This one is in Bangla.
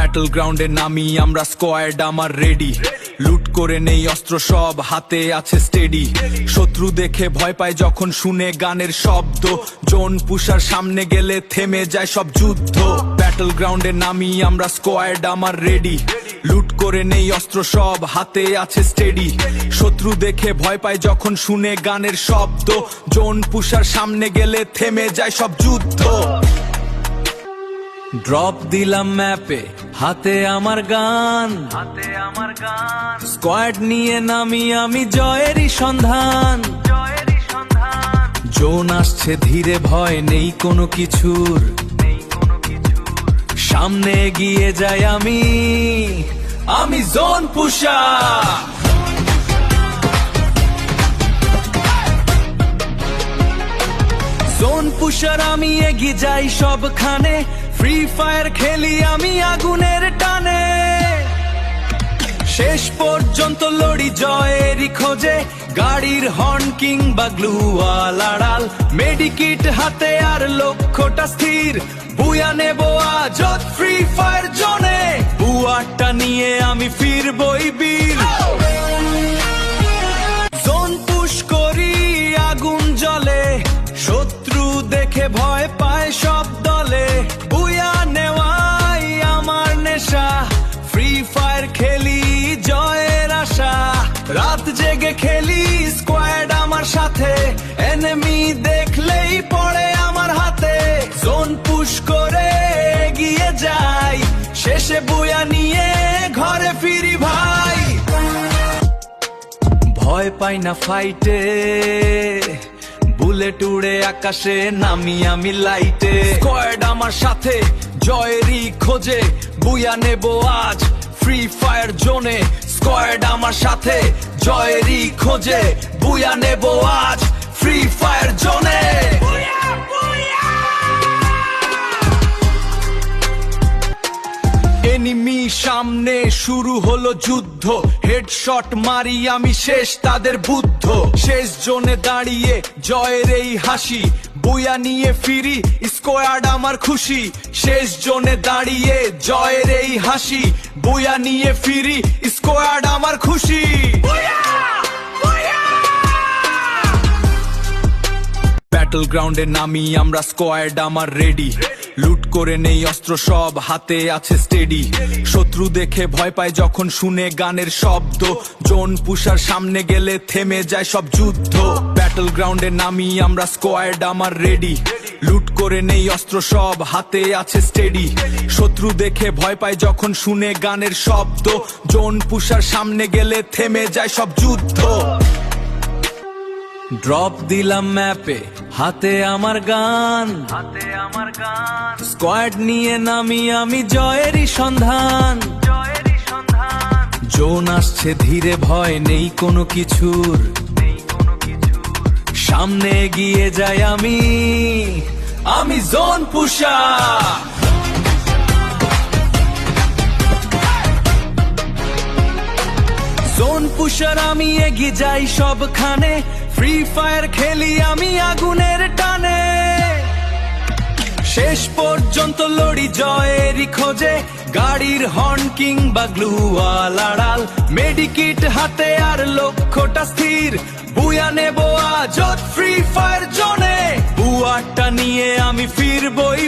ব্যাটল গ্রাউন্ডে নামি আমরা, স্কোয়াড আমার রেডি। লুট করে নেই অস্ত্র সব, হাতে আছে স্টেডি। শত্রু দেখে ভয় পায় যখন শুনে গানের শব্দ। জোন পুষার সামনে গেলে থেমে যায় সব যুদ্ধ। ব্যাটল গ্রাউন্ডে নামি আমরা, স্কোয়াড আমার রেডি। লুট করে নেই অস্ত্র সব, হাতে আছে স্টেডি। শত্রু দেখে ভয় পায় যখন শুনে গানের শব্দ। জোন পুষার সামনে গেলে থেমে যায় সব যুদ্ধ। ড্রপ দিলাম ম্যাপে, হাতে আমার গান। স্কোয়াড নিয়ে নামি আমি, জয়েরই সন্ধান। জোন আসছে ধীরে, ভয় নেই কোনো কিছুর। সামনে এগিয়ে যাই আমি, আমি জোন পুষার। জোন পুষার আমি, এগিয়ে যাই সবখানে। ফ্রি ফায়ার খেলি আমি আগুনের টানে। শেষ পর্যন্ত লড়ি জয়েরই খোঁজে। গাড়ির হর্ন কিংবা গ্লুওয়াল আড়াল। মেডিকিট হাতে আর লক্ষ্যটা স্থির। বুয়া নেব আজ ফ্রি ফায়ার জোনে। বুয়াটা নিয়ে আমি ফিরবই বীর। জোন পুশ করি আগুন জ্বলে। শত্রু দেখে ভয় পায় সব দলে। বুয়া নেওয়াই আমার নেশা। ফ্রি ফায়ার খেলি জয়ের আশা। রাত জেগে খেলি স্কোয়াড আমার সাথে। এনিমি দেখলেই পড়ে আমার হাতে। জোন পুশ করে এগিয়ে যাই, শেষে বুয়া নিয়ে ঘরে ফিরি ভাই। ভয় পাই না ফাইটে, বুলেট উড়ে আকাশে নামি আমি লাইটে। স্কোয়াড আমার সাথে জয়েরই খোঁজে। বুয়া নেব আজ ফ্রি ফায়ার জোনে। স্কোয়াড আমার সাথে জয়েরই খোঁজে। বুয়া নেব আজ ফ্রি ফায়ার জোনে। এনিমি সামনে, শুরু হলো যুদ্ধ। হেডশট মারি আমি, শেষ তাদের বুদ্ধ। শেষ জোনে দাঁড়িয়ে জয়ের এই হাসি। বুয়া নিয়ে ফিরি, স্কোয়াড আমার খুশি। শেষ জোনে দাঁড়িয়ে জয়ের এই হাসি। বুয়া নিয়ে ফিরি, স্কোয়াড আমার খুশি। ব্যাটল গ্রাউন্ডে নামি আমরা, স্কোয়াড আমার রেডি। লুট করে নেই অস্ত্র সব, হাতে আছে স্টেডি। শত্রু দেখে ভয় পায় যখন শুনে গানের শব্দ। জোন পুষার সামনে গেলে থেমে যায় সব যুদ্ধ। ব্যাটল গ্রাউন্ডে নামি আমরা, স্কোয়াড আমার রেডি। লুট করে নেই অস্ত্র সব, হাতে আছে স্টেডি। শত্রু দেখে ভয় পায় যখন শুনে গানের শব্দ। জোন পুষার সামনে গেলে থেমে যায় সব যুদ্ধ। ড্রপ দিলাম ম্যাপে, হাতে আমার গান। স্কোয়াড নিয়ে নামি আমি, জয়েরই সন্ধান। জোন আসছে ধীরে, ভয় নেই কোনো কিছুর। সামনে এগিয়ে যাই আমি, আমি জোন পুষার। জোন পুষার আমি, এগিয়ে যাই সবখানে। ফ্রি ফায়ার খেলি আমি আগুনের টানে। শেষ পর্যন্ত লড়ি জয়েরই খোঁজে। গাড়ির হর্ন কিংবা গ্লুওয়াল আড়াল। মেডিকিট হাতে আর লক্ষ্যটা স্থির। বুয়া নেব আজ ফ্রি ফায়ার জোনে। বুয়াটা নিয়ে আমি ফিরবই।